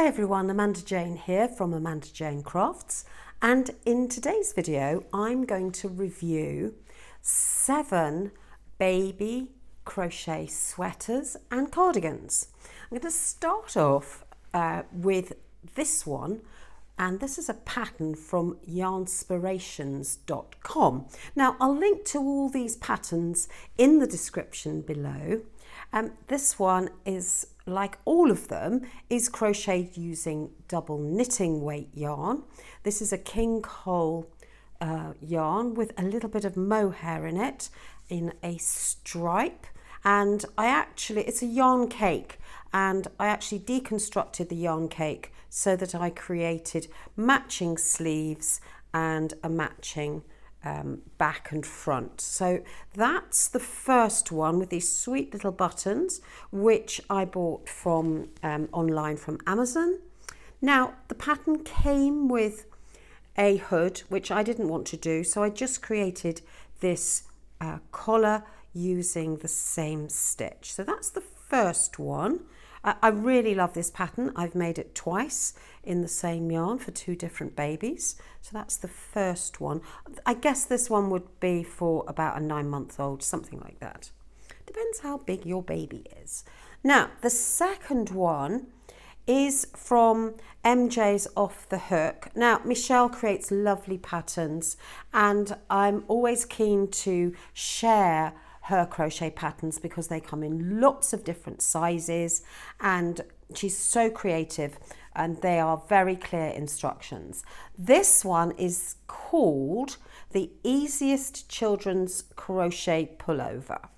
Hi everyone, Amanda Jane here from Amanda Jane Crafts, and in today's video I'm going to review 7 baby crochet sweaters and cardigans. I'm going to start off with this one, and this is a pattern from yarnspirations.com. Now I'll link to all these patterns in the description below. This one is, like all of them, is crocheted using double knitting weight yarn. This is a king cole yarn with a little bit of mohair in it in a stripe, and it's a yarn cake, and I actually deconstructed the yarn cake so that I created matching sleeves and a matching back and front. So that's the first one with these sweet little buttons, which I bought from online from Amazon. Now the pattern came with a hood, which I didn't want to do, so I just created this collar using the same stitch. So that's the first one. I really love this pattern. I've made it twice in the same yarn for 2 different babies. So that's the first one. I guess this one would be for about a 9-month-old, something like that. Depends how big your baby is. Now, the second one is from MJ's Off the Hook. Now, Michelle creates lovely patterns, and I'm always keen to share her crochet patterns because they come in lots of different sizes, and she's so creative, and they are very clear instructions. This one is called the Easiest Children's Crochet Pullover,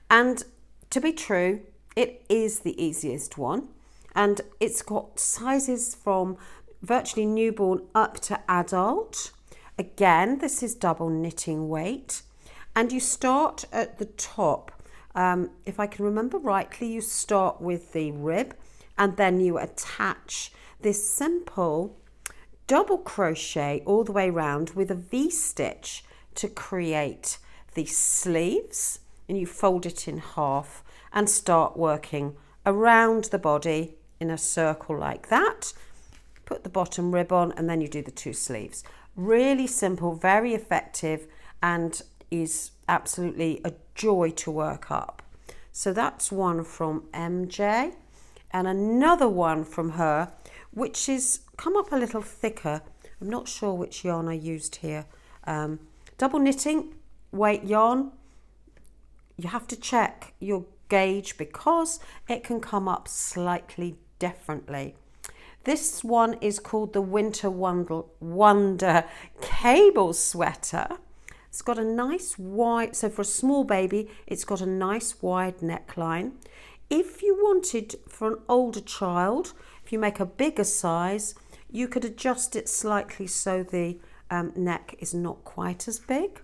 and to be true, it is the easiest one, and it's got sizes from virtually newborn up to adult. Again, this is double knitting weight. And you start at the top. If I can remember rightly, you start with the rib, and then you attach this simple double crochet all the way around with a V-stitch to create the sleeves, and you fold it in half and start working around the body in a circle like that. Put the bottom rib on, and then you do the 2 sleeves. Really simple, very effective, and is absolutely a joy to work up. So that's one from MJ, and another one from her, which is come up a little thicker. I'm not sure which yarn I used here. Double knitting weight yarn. You have to check your gauge because it can come up slightly differently. This one is called the Winter Wonder Cable Sweater. It's got a nice wide, so for a small baby, it's got a nice wide neckline. If you wanted for an older child, if you make a bigger size, you could adjust it slightly so the neck is not quite as big.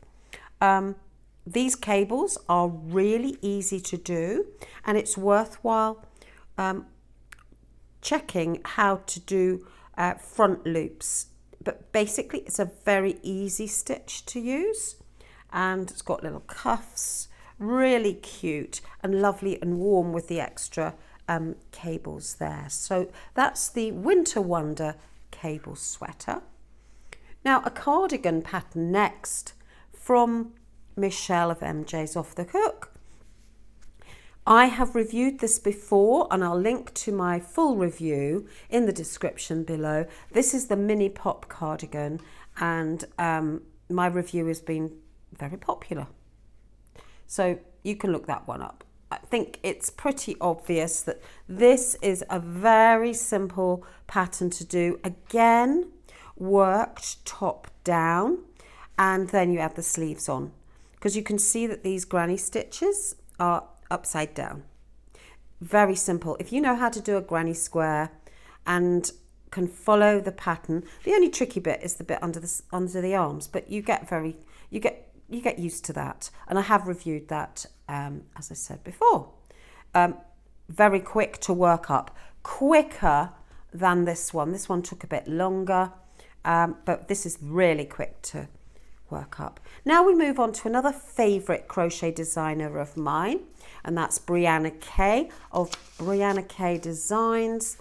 These cables are really easy to do, and it's worthwhile checking how to do front loops. But basically it's a very easy stitch to use, and it's got little cuffs, really cute and lovely and warm with the extra cables there. So that's the Winter Wonder Cable Sweater. Now a cardigan pattern next from Michelle of MJ's Off the Hook. I have reviewed this before, and I'll link to my full review in the description below. This is the mini Pop Cardigan, and my review has been very popular. So you can look that one up. I think it's pretty obvious that this is a very simple pattern to do. Again, worked top down, and then you add the sleeves on, because you can see that these granny stitches are upside down. Very simple. If you know how to do a granny square and can follow the pattern, the only tricky bit is the bit under the arms, but you get used to that, and I have reviewed that as I said before. Very quick to work up, quicker than this one. This one took a bit longer, but this is really quick to work up. Now we move on to another favourite crochet designer of mine, and that's Brianna K of Brianna K Designs.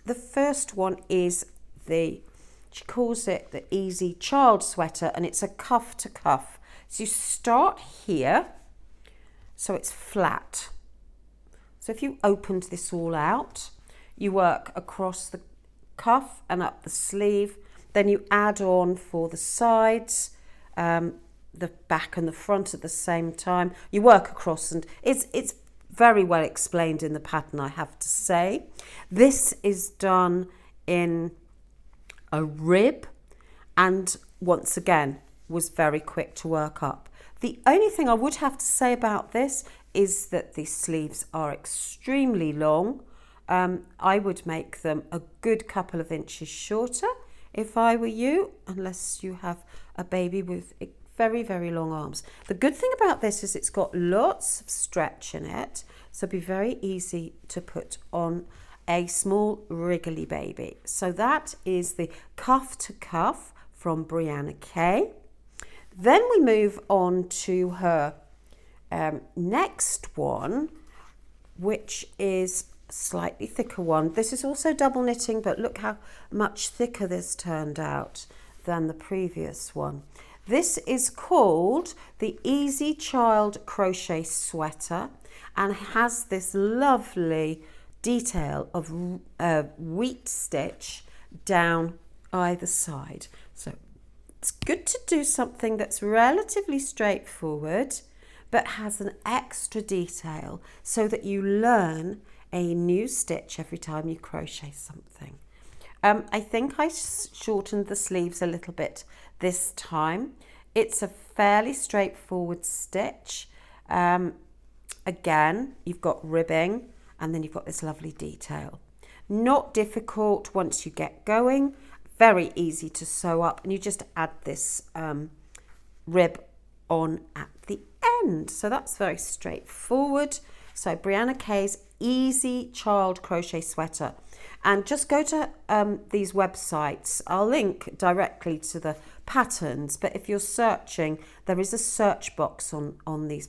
the first one is she calls it the Easy Child Sweater, and it's a cuff to cuff. So you start here, so it's flat. So if you opened this all out, you work across the cuff and up the sleeve, then you add on for the sides, the back and the front at the same time. You work across, and it's very well explained in the pattern, I have to say. This is done in a rib, and once again was very quick to work up. The only thing I would have to say about this is that the sleeves are extremely long. I would make them a good couple of inches shorter if I were you, unless you have a baby with very, very long arms. The good thing about this is it's got lots of stretch in it, so it'd be very easy to put on a small wriggly baby. So that is the cuff to cuff from Brianna K. Then we move on to her next one, which is a slightly thicker one. This is also double knitting, but look how much thicker this turned out than the previous one. This is called the Easy Child Crochet Sweater, and has this lovely detail of wheat stitch down either side. So it's good to do something that's relatively straightforward but has an extra detail, so that you learn a new stitch every time you crochet something. I think I shortened the sleeves a little bit this time. It's a fairly straightforward stitch. Again, you've got ribbing, and then you've got this lovely detail. Not difficult once you get going, very easy to sew up, and you just add this rib on at the end. So that's very straightforward. So Brianna K's Easy Child Crochet Sweater. And just go to these websites. I'll link directly to the patterns, but if you're searching, there is a search box on these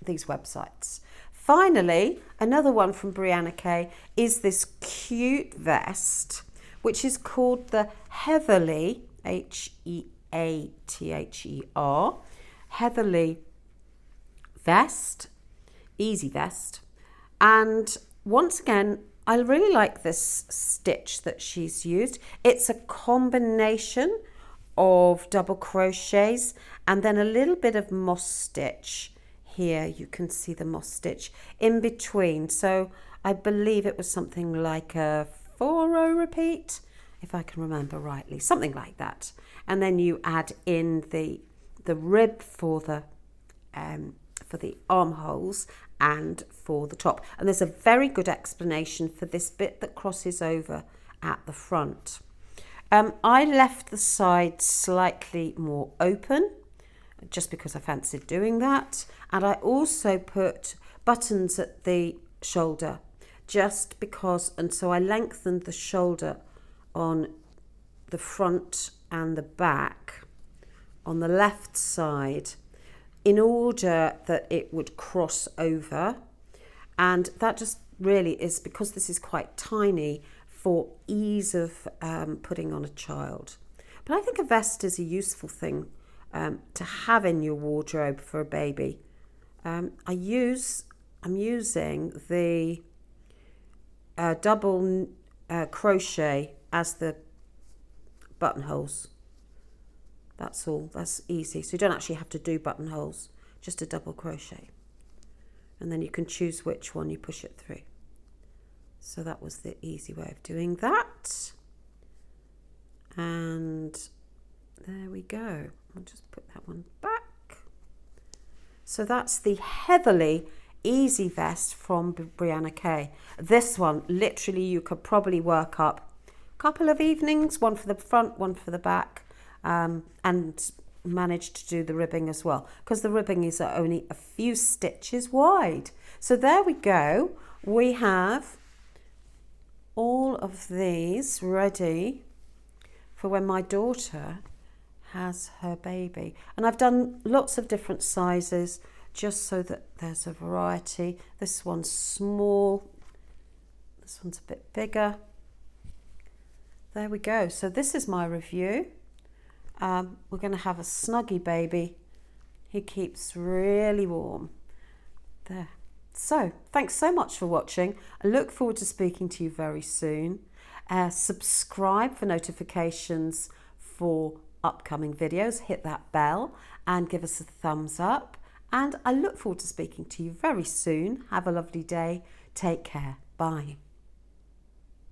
websites. Finally, another one from Brianna K is this cute vest, which is called the Heatherly, Heather, Heatherly vest, easy vest. And once again, I really like this stitch that she's used. It's a combination of double crochets and then a little bit of moss stitch. Here you can see the moss stitch in between. So I believe it was something like a 4-row repeat, if I can remember rightly, something like that. And then you add in the rib for the armholes and for the top. And there's a very good explanation for this bit that crosses over at the front. I left the side slightly more open, just because I fancied doing that. And I also put buttons at the shoulder, just because, and so I lengthened the shoulder on the front and the back on the left side in order that it would cross over. And that just really is because this is quite tiny, for ease of putting on a child. But I think a vest is a useful thing to have in your wardrobe for a baby. I'm using the double crochet as the buttonholes. That's all. That's easy. So you don't actually have to do buttonholes, just a double crochet. And then you can choose which one you push it through. So that was the easy way of doing that. And there we go. I'll just put that one back. So that's the Heatherly Easy Vest from Brianna K. This one, literally, you could probably work up a couple of evenings, one for the front, one for the back, and manage to do the ribbing as well, because the ribbing is only a few stitches wide. So there we go. We have all of these ready for when my daughter has her baby. And I've done lots of different sizes just so that there's a variety. This one's small, This one's a bit bigger. There we go. So this is my review. We're going to have a Snuggie baby. He keeps really warm. There. So thanks so much for watching. I look forward to speaking to you very soon. Subscribe for notifications for upcoming videos. Hit that bell and give us a thumbs up. And I look forward to speaking to you very soon. Have a lovely day. Take care. Bye.